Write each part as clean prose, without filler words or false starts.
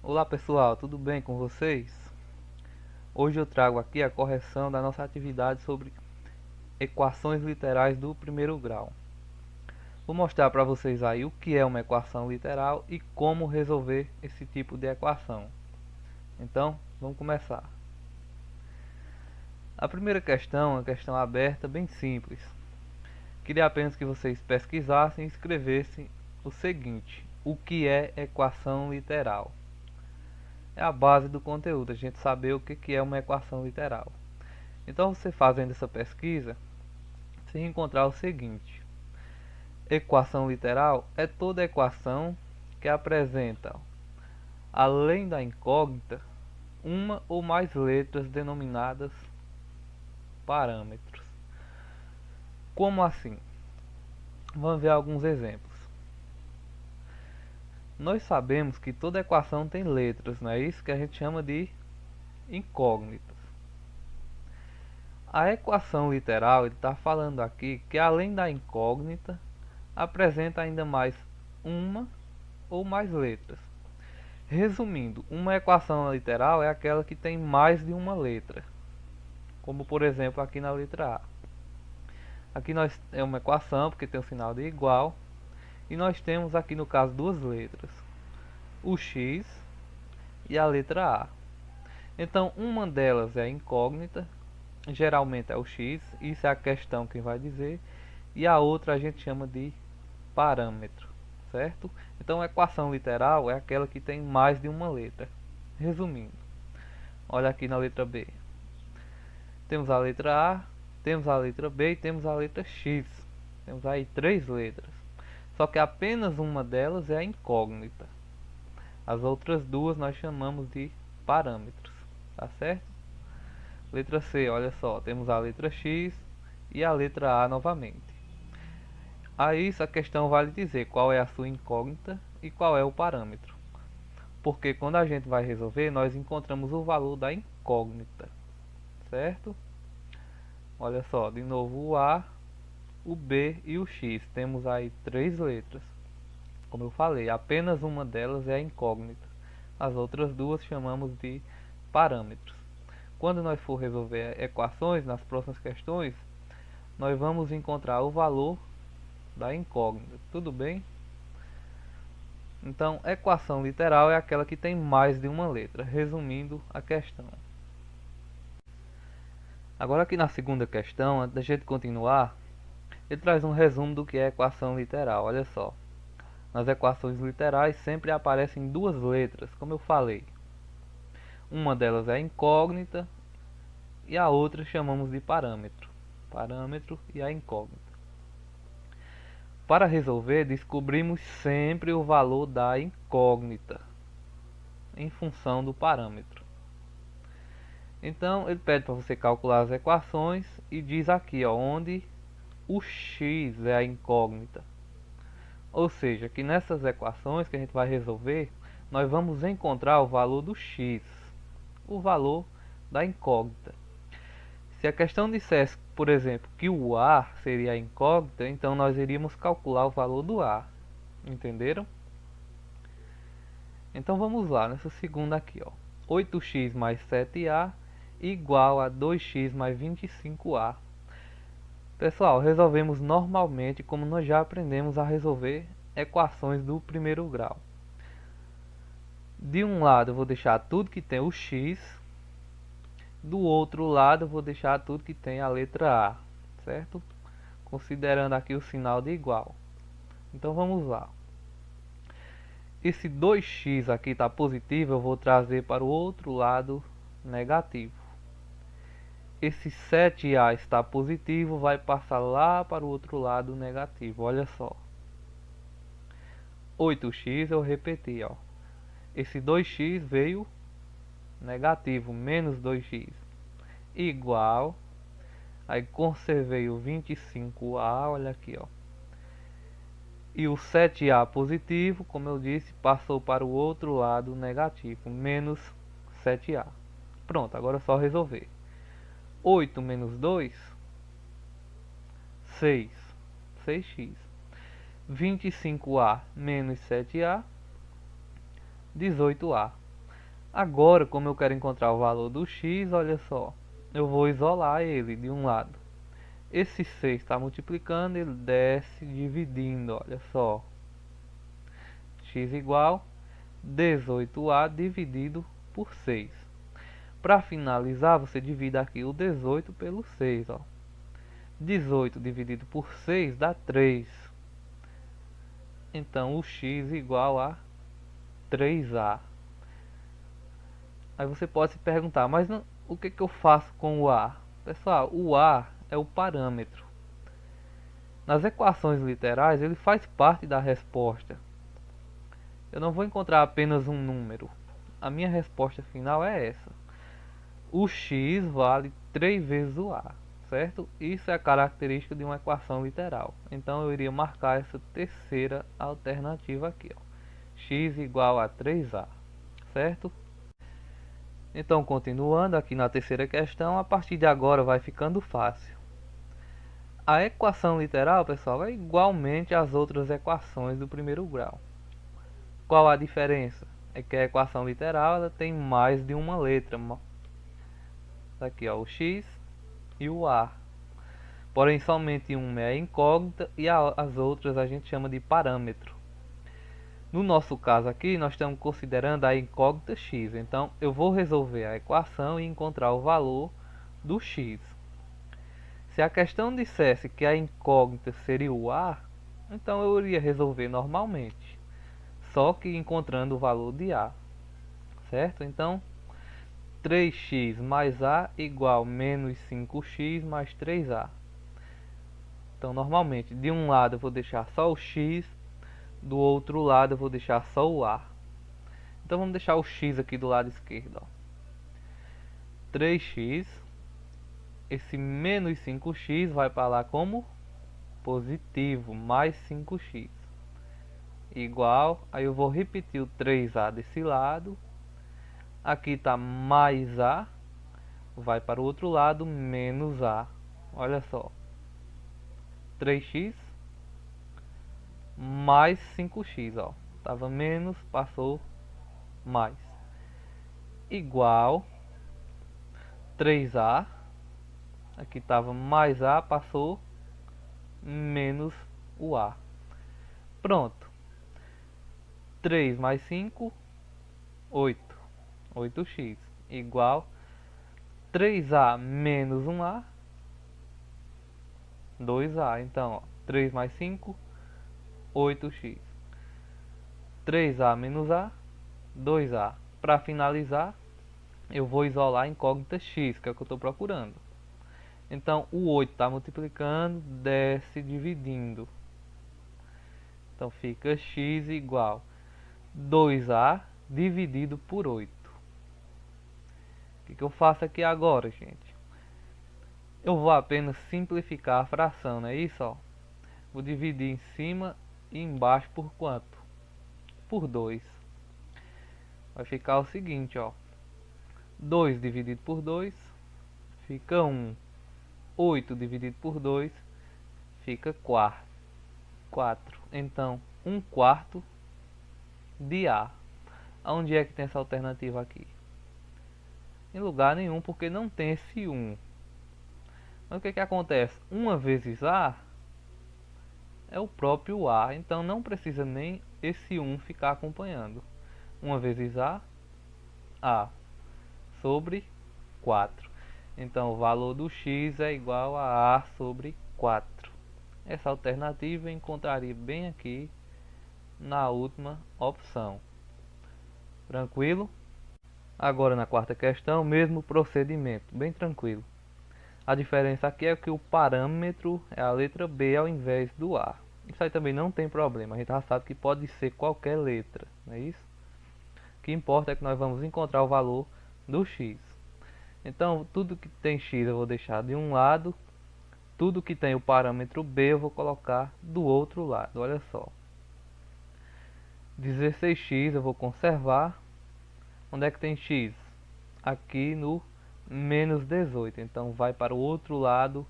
Olá pessoal, tudo bem com vocês? Hoje eu trago aqui a correção da nossa atividade sobre equações literais do primeiro grau. Vou mostrar para vocês aí o que é uma equação literal e como resolver esse tipo de equação. Então, vamos começar. A primeira questão é uma questão aberta, bem simples. Queria apenas que vocês pesquisassem e escrevessem o seguinte: o que é equação literal? É a base do conteúdo, a gente saber o que é uma equação literal. Então, você fazendo essa pesquisa, você encontrar o seguinte: equação literal é toda equação que apresenta, além da incógnita, uma ou mais letras denominadas parâmetros. Como assim? Vamos ver alguns exemplos. Nós sabemos que toda equação tem letras, não é isso que a gente chama de incógnitas. A equação literal, ele está falando aqui que além da incógnita, apresenta ainda mais uma ou mais letras. Resumindo, uma equação literal é aquela que tem mais de uma letra, como por exemplo aqui na letra A. Aqui nós é uma equação porque tem o sinal de igual, e nós temos aqui no caso duas letras, o x e a letra A. Então uma delas é incógnita, geralmente é o x, isso é a questão quem vai dizer, e a outra a gente chama de parâmetro, certo? Então a equação literal é aquela que tem mais de uma letra. Resumindo, olha aqui na letra B. Temos a letra A, temos a letra B e temos a letra X. Temos aí três letras. Só que apenas uma delas é a incógnita. As outras duas nós chamamos de parâmetros, tá certo? Letra C, olha só, temos a letra X e a letra A novamente. A isso a questão vai lhe dizer qual é a sua incógnita e qual é o parâmetro. Porque quando a gente vai resolver, nós encontramos o valor da incógnita, certo? Olha só, de novo o A, o B e o X. Temos aí três letras. Como eu falei, apenas uma delas é a incógnita. As outras duas chamamos de parâmetros. Quando nós for resolver equações, nas próximas questões, nós vamos encontrar o valor da incógnita. Tudo bem? Então, equação literal é aquela que tem mais de uma letra, resumindo a questão. Agora aqui na segunda questão, antes da gente continuar, ele traz um resumo do que é equação literal. Olha só. Nas equações literais sempre aparecem duas letras, como eu falei. Uma delas é a incógnita e a outra chamamos de parâmetro. Parâmetro e a incógnita. Para resolver, descobrimos sempre o valor da incógnita em função do parâmetro. Então ele pede para você calcular as equações e diz aqui ó, onde o x é a incógnita. Ou seja, que nessas equações que a gente vai resolver, nós vamos encontrar o valor do x, o valor da incógnita. Se a questão dissesse, por exemplo, que o a seria a incógnita, então nós iríamos calcular o valor do a. Entenderam? Então vamos lá, nessa segunda aqui, ó. 8x mais 7a igual a 2x mais 25a. Pessoal, resolvemos normalmente como nós já aprendemos a resolver equações do primeiro grau. De um lado eu vou deixar tudo que tem o x, do outro lado eu vou deixar tudo que tem a letra A, certo? Considerando aqui o sinal de igual. Então vamos lá. Esse 2x aqui está positivo, eu vou trazer para o outro lado negativo. Esse 7a está positivo, vai passar lá para o outro lado negativo. Olha só. 8x eu repeti, ó. Esse 2x veio negativo, menos 2x, igual, aí conservei o 25a, olha aqui, ó. E o 7a positivo, como eu disse, passou para o outro lado negativo, menos 7a. Pronto, agora é só resolver. 8 menos 2, 6, 6x. 25a menos 7a, 18a. Agora, como eu quero encontrar o valor do x, olha só, eu vou isolar ele de um lado. Esse 6 está multiplicando, ele desce dividindo, olha só. X igual 18a dividido por 6. Para finalizar, você divide aqui o 18 pelo 6, ó. 18 dividido por 6 dá 3. Então o x igual a 3a. Aí você pode se perguntar, mas não, o que eu faço com o a? Pessoal, o a é o parâmetro. Nas equações literais, ele faz parte da resposta. Eu não vou encontrar apenas um número. A minha resposta final é essa. O x vale 3 vezes o a, certo? Isso é a característica de uma equação literal. Então eu iria marcar essa terceira alternativa aqui, ó. X igual a 3a, certo? Então, continuando aqui na terceira questão, a partir de agora vai ficando fácil. A equação literal, pessoal, é igualmente às outras equações do primeiro grau. Qual a diferença? É que a equação literal ela tem mais de uma letra. Aqui, ó, o x e o a. Porém, somente uma é incógnita e as outras a gente chama de parâmetro. No nosso caso aqui, nós estamos considerando a incógnita x. Então, eu vou resolver a equação e encontrar o valor do x. Se a questão dissesse que a incógnita seria o a, então eu iria resolver normalmente, só que encontrando o valor de a, certo? Então, 3x mais a igual menos 5x mais 3a. Então, normalmente, de um lado eu vou deixar só o x, do outro lado eu vou deixar só o a. Então, vamos deixar o x aqui do lado esquerdo, ó. 3x, esse menos 5x vai para lá como positivo, mais 5x. Igual, aí eu vou repetir o 3a desse lado. Aqui está mais a, vai para o outro lado, menos a. Olha só, 3x mais 5x, ó. Tava menos, passou mais. Igual 3a, aqui tava mais a, passou menos o a. Pronto. 3 mais 5, 8. 8x igual 3a menos 1a, 2a. Então, ó, 3 mais 5, 8x. 3a menos a, 2a. Para finalizar, eu vou isolar a incógnita x, que é o que eu estou procurando. Então, o 8 está multiplicando, desce dividindo. Então, fica x igual 2a dividido por 8. O que eu faço aqui agora, gente? Eu vou apenas simplificar a fração, não é isso? Ó? Vou dividir em cima e embaixo por quanto? Por 2. Vai ficar o seguinte, ó. 2 dividido por 2 fica 1. 8 dividido por 2 fica 4. Então, 1 quarto de A. Onde é que tem essa alternativa aqui? Em lugar nenhum, porque não tem esse 1. Mas o que acontece? 1 vezes A é o próprio A. Então, não precisa nem esse 1 ficar acompanhando. 1 vezes A sobre 4. Então, o valor do x é igual a A sobre 4. Essa alternativa eu encontraria bem aqui na última opção. Tranquilo? Agora na quarta questão, mesmo procedimento, bem tranquilo. A diferença aqui é que o parâmetro é a letra B ao invés do A. Isso aí também não tem problema, a gente já sabe que pode ser qualquer letra, não é isso? O que importa é que nós vamos encontrar o valor do x. Então, tudo que tem x eu vou deixar de um lado, tudo que tem o parâmetro B eu vou colocar do outro lado, olha só. 16x eu vou conservar. Onde é que tem x? Aqui no menos 18. Então vai para o outro lado,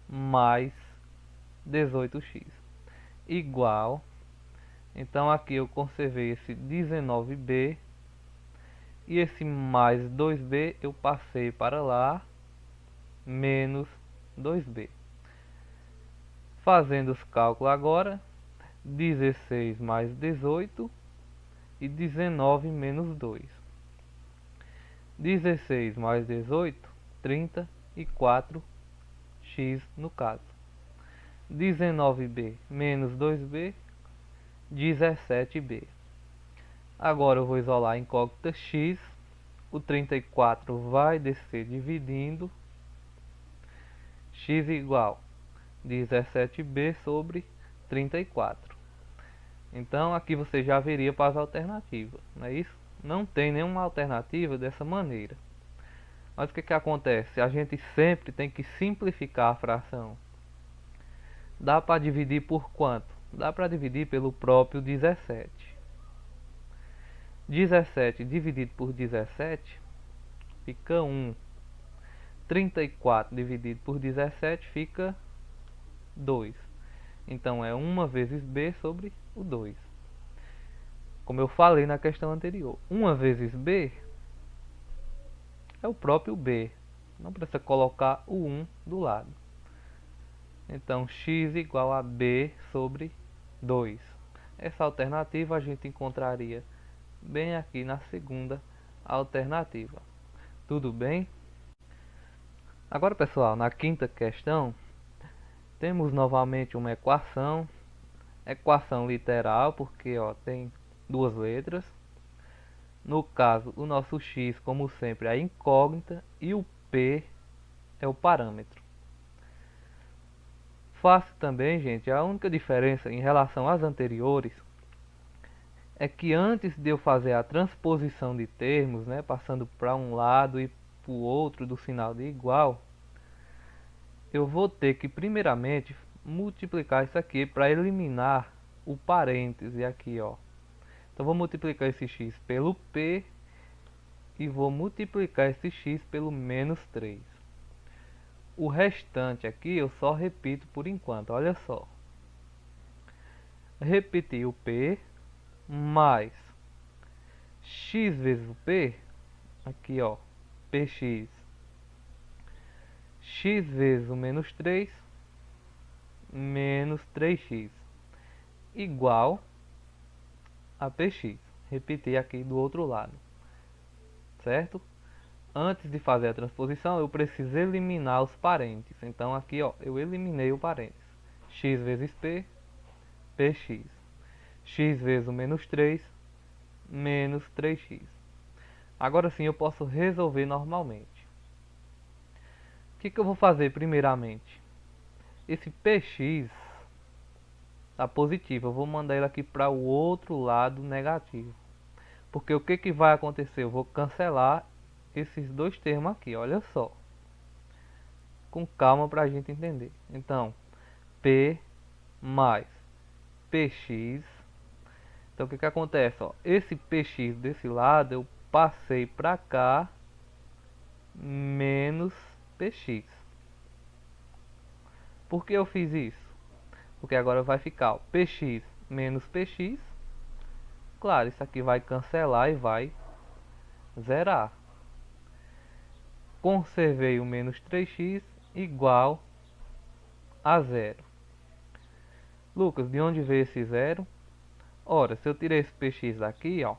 mais 18x. Igual. Então aqui eu conservei esse 19b. e esse mais 2b eu passei para lá, menos 2b. Fazendo os cálculos agora, 16 mais 18 e 19 menos 2. 16 mais 18, 34x no caso. 19b menos 2b, 17b. Agora eu vou isolar a incógnita x. O 34 vai descer dividindo. X igual 17b sobre 34. Então aqui você já veria para as alternativas, não é isso? Não tem nenhuma alternativa dessa maneira. Mas o que acontece? A gente sempre tem que simplificar a fração. Dá para dividir por quanto? Dá para dividir pelo próprio 17. 17 dividido por 17 fica 1. 34 dividido por 17 fica 2. Então é 1 vezes b sobre o 2. Como eu falei na questão anterior, 1 vezes b é o próprio b. Não precisa colocar o 1 do lado. Então x igual a b sobre 2. Essa alternativa a gente encontraria bem aqui na segunda alternativa. Tudo bem? Agora, pessoal, na quinta questão, temos novamente uma equação. Equação literal, porque ó, tem duas letras. No caso, o nosso x, como sempre, é a incógnita e o p é o parâmetro. Fácil também, gente. A única diferença em relação às anteriores é que antes de eu fazer a transposição de termos, né, passando para um lado e para o outro do sinal de igual, eu vou ter que primeiramente multiplicar isso aqui para eliminar o parêntese aqui, ó. Então vou multiplicar esse x pelo p e vou multiplicar esse x pelo menos 3. O restante aqui eu só repito por enquanto, olha só. Repetir o p mais x vezes o p, aqui ó, px, x vezes o menos 3, menos 3x, igual a px. Repetir aqui do outro lado, certo? Antes de fazer a transposição, eu preciso eliminar os parênteses. Então aqui ó, eu eliminei o parênteses. X vezes p, px. X vezes o menos 3, menos 3x. Agora sim eu posso resolver normalmente. O que eu vou fazer primeiramente? Esse px está positivo, eu vou mandar ele aqui para o outro lado negativo. Porque o que vai acontecer? Eu vou cancelar esses dois termos aqui, olha só. Com calma para a gente entender. Então, P mais PX. Então, o que acontece? Ó, esse PX desse lado eu passei para cá, menos PX. Por que eu fiz isso? Porque agora vai ficar ó, PX menos PX. Claro, isso aqui vai cancelar e vai zerar. Conservei o menos 3x igual a zero. Lucas, de onde veio esse zero? Ora, se eu tirei esse px daqui, ó,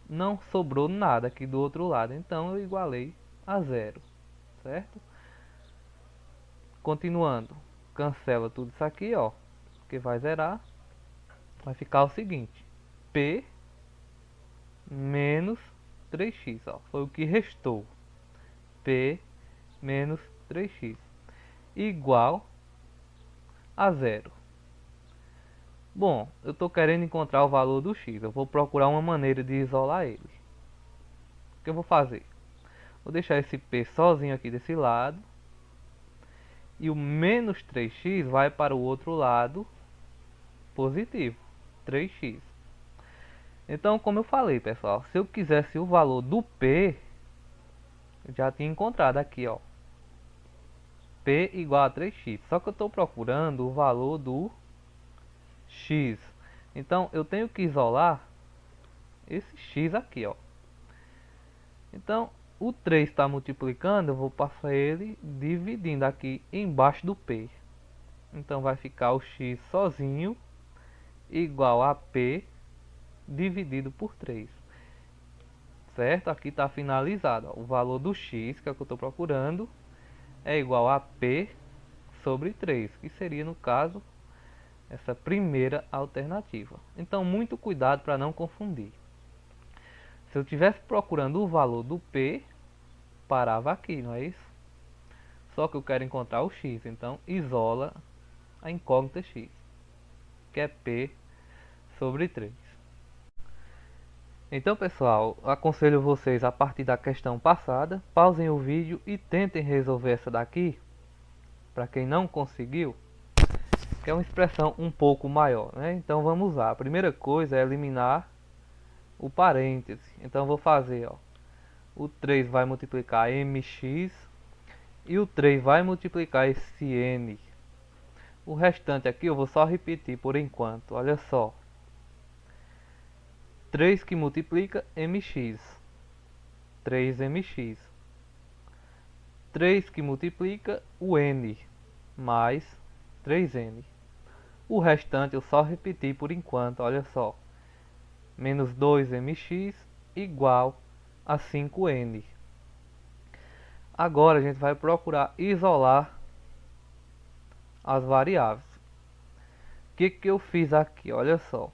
não sobrou nada aqui do outro lado, então eu igualei a zero, certo? Continuando, cancela tudo isso aqui, ó, que vai zerar, vai ficar o seguinte, p menos 3x, ó, foi o que restou, p menos 3x, igual a zero. Bom, eu estou querendo encontrar o valor do x. Eu vou procurar uma maneira de isolar ele. O que eu vou fazer? Vou deixar esse p sozinho aqui desse lado. E o menos 3x vai para o outro lado positivo. 3x. Então, como eu falei, pessoal, se eu quisesse o valor do p, eu já tinha encontrado aqui, ó. P igual a 3x. Só que eu estou procurando o valor do x. Então, eu tenho que isolar esse x aqui, ó. Então, o 3 está multiplicando, eu vou passar ele dividindo aqui embaixo do P. Então vai ficar o x sozinho igual a P dividido por 3. Certo? Aqui está finalizado. Ó. O valor do x, que é o que eu estou procurando, é igual a P sobre 3, que seria, no caso, essa primeira alternativa. Então, muito cuidado para não confundir. Se eu estivesse procurando o valor do P, parava aqui, não é isso? Só que eu quero encontrar o x, então isola a incógnita x, que é P sobre 3. Então, pessoal, aconselho vocês a partir da questão passada, pausem o vídeo e tentem resolver essa daqui, para quem não conseguiu, que é uma expressão um pouco maior, né? Então vamos lá. A primeira coisa é eliminar o parêntese. Então vou fazer, ó, o 3 vai multiplicar mx e o 3 vai multiplicar esse n. O restante aqui eu vou só repetir por enquanto. Olha só. 3 que multiplica mx. 3mx. 3 que multiplica o n mais 3n. O restante eu só repeti por enquanto, olha só. Menos 2mx igual a 5n. Agora a gente vai procurar isolar as variáveis. O que eu fiz aqui? Olha só.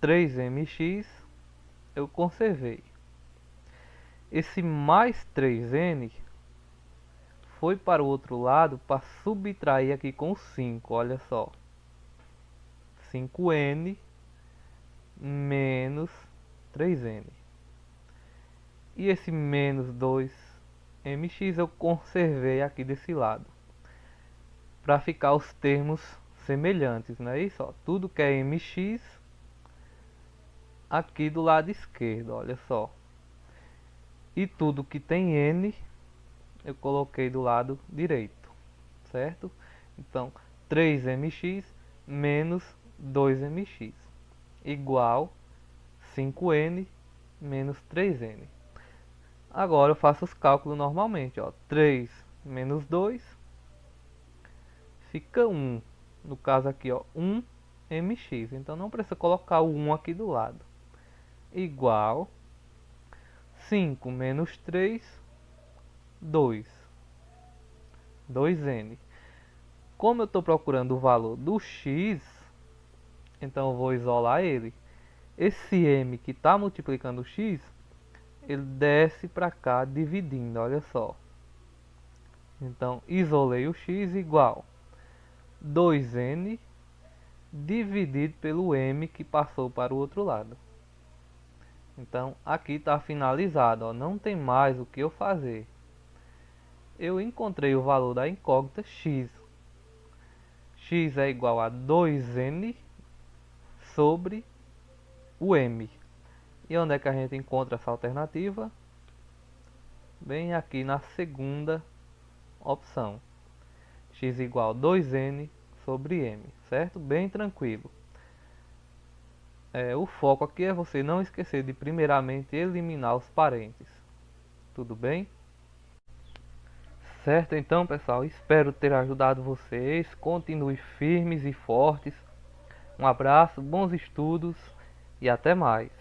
3mx eu conservei. Esse mais 3n foi para o outro lado para subtrair aqui com 5. Olha só. 5n menos 3n. E esse menos 2mx eu conservei aqui desse lado. Para ficar os termos semelhantes, não é isso? Ó, tudo que é mx aqui do lado esquerdo, olha só. E tudo que tem n eu coloquei do lado direito, certo? Então, 3mx menos 2mx igual 5n menos 3n. Agora eu faço os cálculos normalmente, ó. 3 menos 2 fica 1. No caso aqui, ó, 1mx. Então não precisa colocar o 1 aqui do lado. Igual 5 menos 3, 2. 2n. Como eu estou procurando o valor do x, então eu vou isolar ele. Esse m que está multiplicando o x, ele desce para cá dividindo, olha só. Então, isolei o x igual 2n dividido pelo m que passou para o outro lado. Então, aqui está finalizado, ó, não tem mais o que eu fazer. Eu encontrei o valor da incógnita x. X é igual a 2n sobre o m. E onde é que a gente encontra essa alternativa? Bem aqui na segunda opção. X igual a 2n sobre m, certo? Bem tranquilo. O foco aqui é você não esquecer de primeiramente eliminar os parênteses. Tudo bem? Certo, então pessoal, espero ter ajudado vocês. Continue firmes e fortes. Um abraço, bons estudos e até mais.